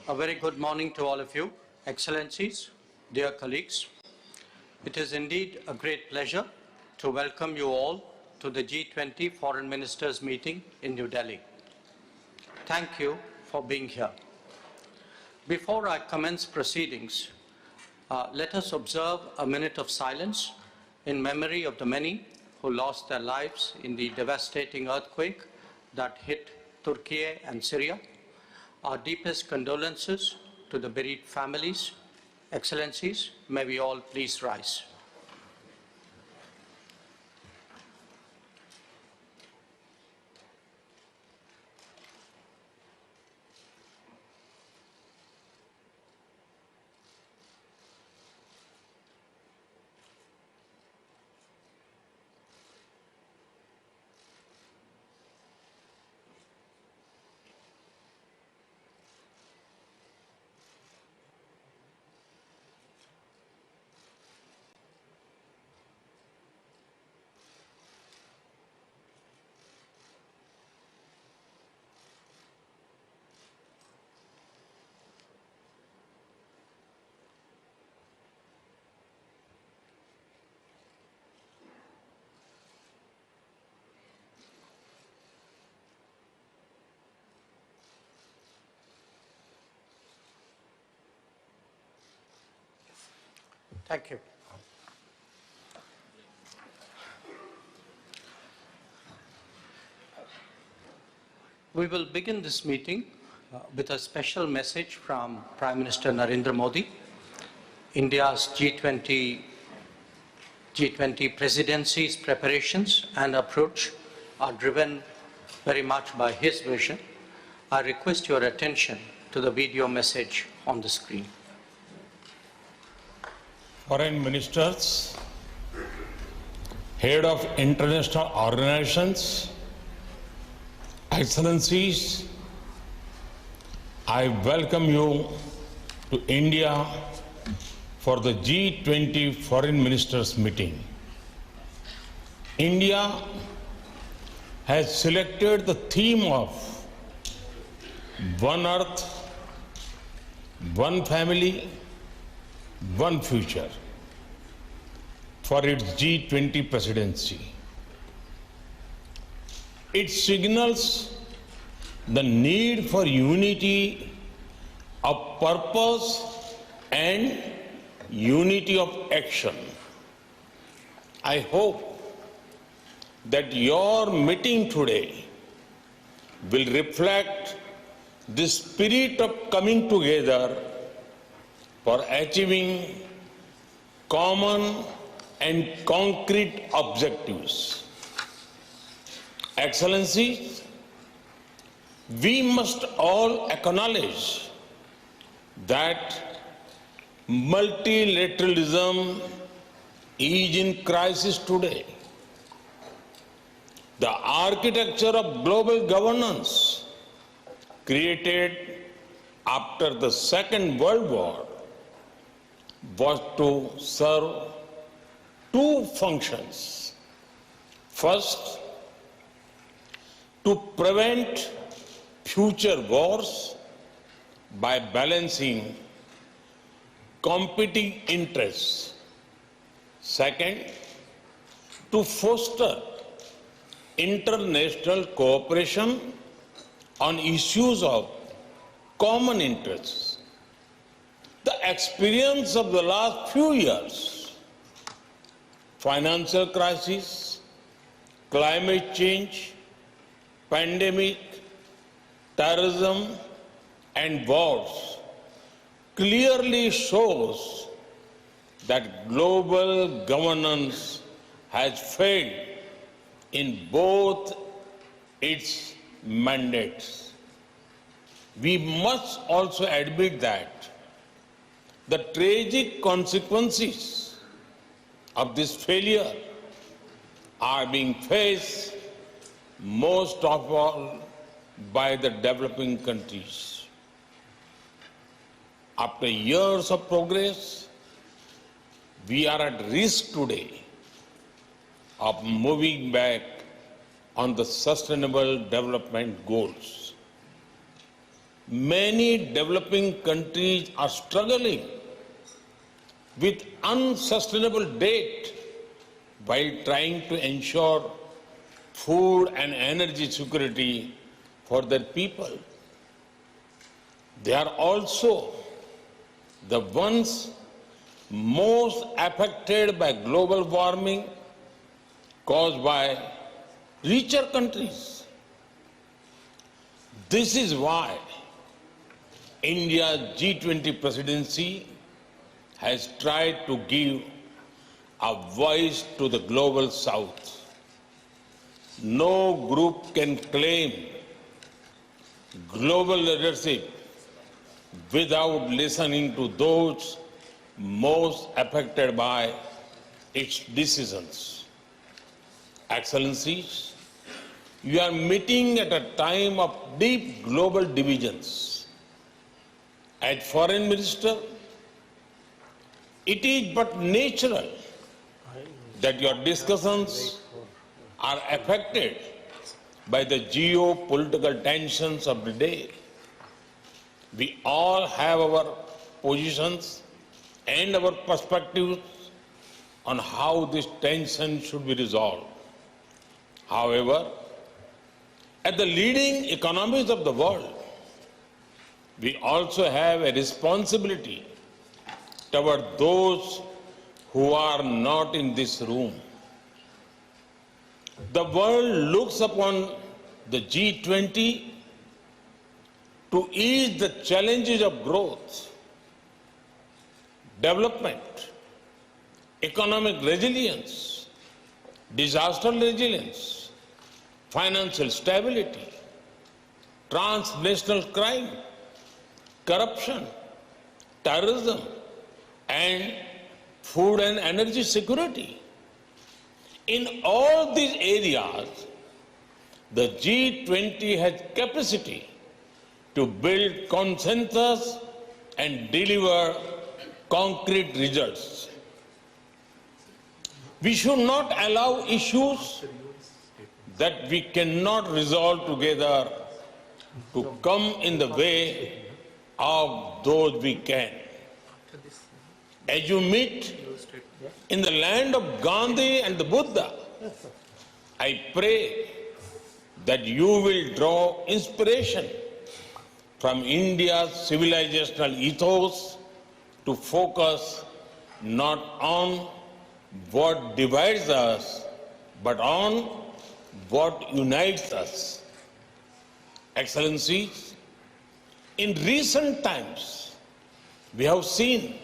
A very good morning to all of you, Excellencies, dear colleagues. It is indeed a great pleasure to welcome you all to the G20 Foreign Ministers meeting in New Delhi. Thank you for being here. Before I commence proceedings, let us observe a minute of silence in memory of the many who lost their lives in the devastating earthquake that hit Turkey and Syria. Our deepest condolences to the bereaved families. Excellencies, may we all please rise. Thank you. We will begin this meeting with a special message from Prime Minister Narendra Modi. India's G20 presidency's preparations and approach are driven very much by his vision. I request your attention to the video message on the screen. Foreign ministers, head of international organizations, excellencies, I welcome you to India for the G20 foreign ministers meeting. India has selected the theme of One Earth, One Family, One Future for its G20 presidency. It signals the need for unity of purpose and unity of action. I hope that your meeting today will reflect the spirit of coming together for achieving common and concrete objectives. Excellencies, we must all acknowledge that multilateralism is in crisis today. The architecture of global governance created after the Second World War was to serve two functions. First, to prevent future wars by balancing competing interests. Second, to foster international cooperation on issues of common interests. The experience of the last few years, financial crisis, climate change, pandemic, terrorism, and wars clearly shows that global governance has failed in both its mandates. We must also admit that the tragic consequences of this failure are being faced most of all by the developing countries. After years of progress, we are at risk today of moving back on the sustainable development goals. many developing countries are struggling with unsustainable debt while trying to ensure food and energy security for their people. They are also the ones most affected by global warming caused by richer countries. This is why India's G20 presidency has tried to give a voice to the global south. No group can claim global leadership without listening to those most affected by its decisions. Excellencies, you are meeting at a time of deep global divisions. As Foreign Minister, it is but natural that your discussions are affected by the geopolitical tensions of the day. We all have our positions and our perspectives on how this tension should be resolved. However, at the leading economies of the world, we also have a responsibility toward those who are not in this room. The world looks upon the G20 to ease the challenges of growth, development, economic resilience, disaster resilience, financial stability, transnational crime, corruption, terrorism, and food and energy security. In all these areas, the G20 has capacity to build consensus and deliver concrete results. We should not allow issues that we cannot resolve together to come in the way of those we can. As you meet in the land of Gandhi and the Buddha, I pray that you will draw inspiration from India's civilizational ethos to focus not on what divides us, but on what unites us. Excellencies, in recent times, we have seen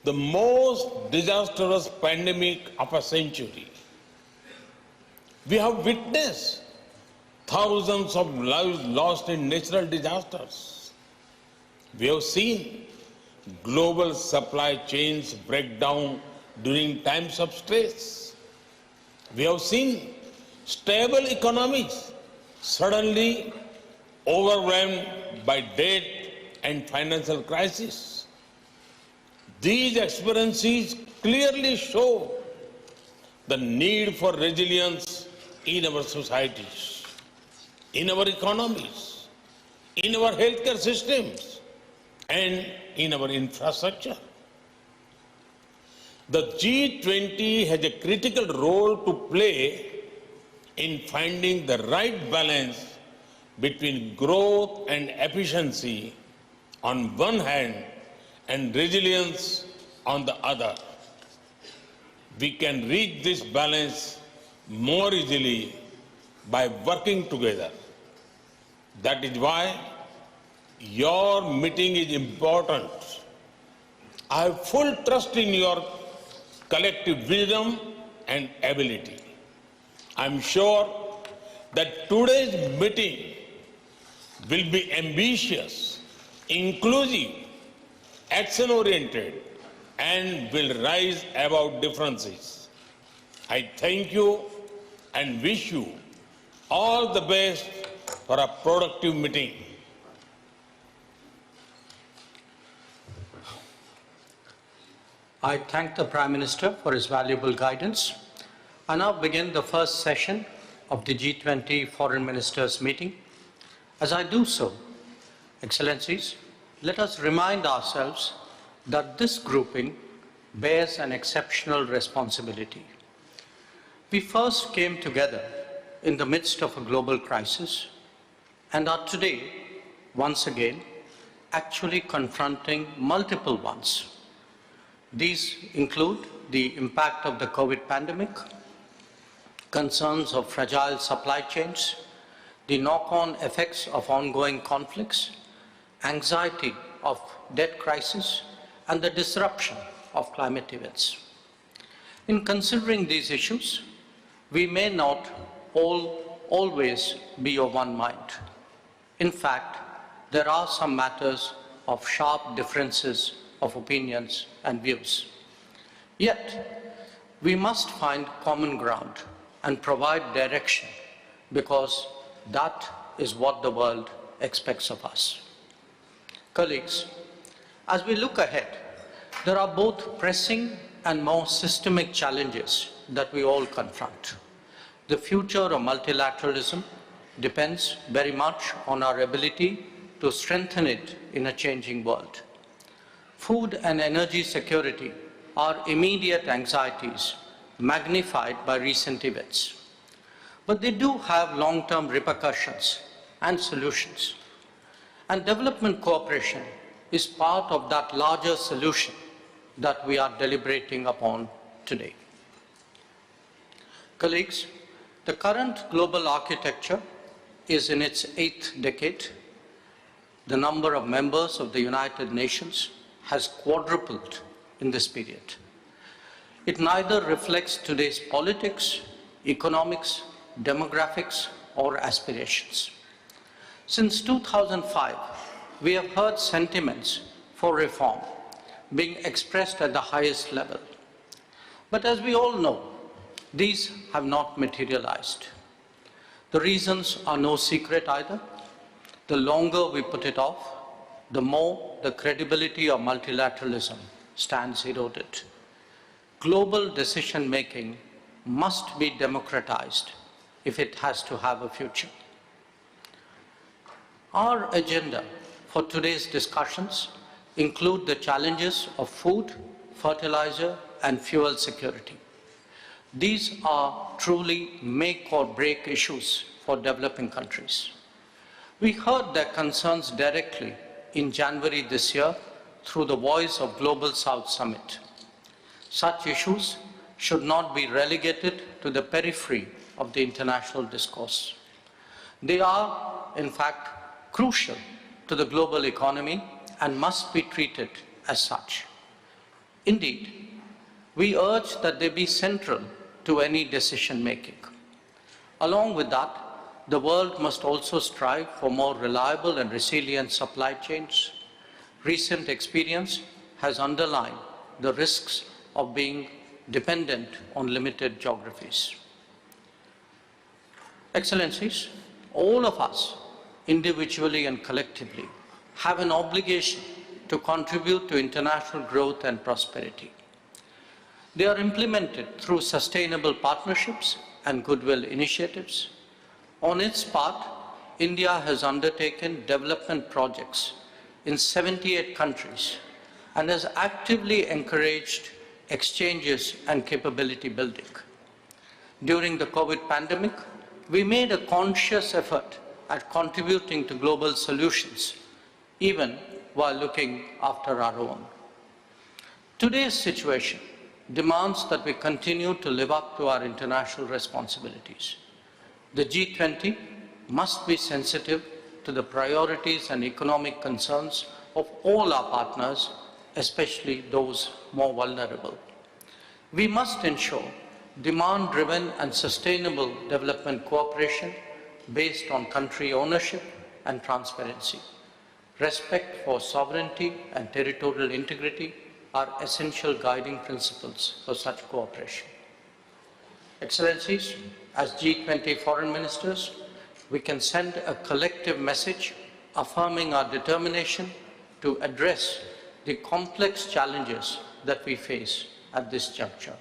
the most disastrous pandemic of a century. We have witnessed thousands of lives lost in natural disasters. We have seen global supply chains break down during times of stress. We have seen stable economies suddenly overwhelmed by debt and financial crisis. These experiences clearly show the need for resilience in our societies, in our economies, in our healthcare systems, and in our infrastructure. The G20 has a critical role to play in finding the right balance between growth and efficiency on one hand and resilience on the other. We can reach this balance more easily by working together. That is why your meeting is important. I have full trust in your collective wisdom and ability. I am sure that today's meeting will be ambitious, inclusive, action-oriented, and will rise above differences. I thank you and wish you all the best for a productive meeting. I thank the Prime Minister for his valuable guidance. I now begin the first session of the G20 Foreign Ministers meeting. As I do so, Excellencies, let us remind ourselves that this grouping bears an exceptional responsibility. We first came together in the midst of a global crisis and are today, once again, actually confronting multiple ones. These include the impact of the COVID pandemic, concerns of fragile supply chains, the knock-on effects of ongoing conflicts, anxiety of debt crisis, and the disruption of climate events. In considering these issues, we may not always be of one mind. In fact, there are some matters of sharp differences of opinions and views. Yet, we must find common ground and provide direction because that is what the world expects of us. Colleagues, as we look ahead, there are both pressing and more systemic challenges that we all confront. The future of multilateralism depends very much on our ability to strengthen it in a changing world. Food and energy security are immediate anxieties magnified by recent events. But they do have long-term repercussions and solutions. And development cooperation is part of that larger solution that we are deliberating upon today. Colleagues, the current global architecture is in its 8th decade. The number of members of the United Nations has quadrupled in this period. It neither reflects today's politics, economics, demographics, or aspirations. Since 2005, we have heard sentiments for reform being expressed at the highest level. But as we all know, these have not materialized. The reasons are no secret either. The longer we put it off, the more the credibility of multilateralism stands eroded. Global decision-making must be democratized if it has to have a future. Our agenda for today's discussions include the challenges of food, fertilizer, and fuel security. These are truly make or break issues for developing countries. We heard their concerns directly in January this year through the Voice of Global South Summit. Such issues should not be relegated to the periphery of the international discourse. They are, in fact, crucial to the global economy and must be treated as such. Indeed, we urge that they be central to any decision-making. Along with that, the world must also strive for more reliable and resilient supply chains. Recent experience has underlined the risks of being dependent on limited geographies. Excellencies, all of us, individually and collectively, have an obligation to contribute to international growth and prosperity. They are implemented through sustainable partnerships and goodwill initiatives. On its part, India has undertaken development projects in 78 countries and has actively encouraged exchanges and capability building. During the COVID pandemic, we made a conscious effort at contributing to global solutions, even while looking after our own. Today's situation demands that we continue to live up to our international responsibilities. The G20 must be sensitive to the priorities and economic concerns of all our partners, especially those more vulnerable. We must ensure demand-driven and sustainable development cooperation based on country ownership and transparency. Respect for sovereignty and territorial integrity are essential guiding principles for such cooperation. Excellencies, as G20 foreign ministers, we can send a collective message affirming our determination to address the complex challenges that we face at this juncture.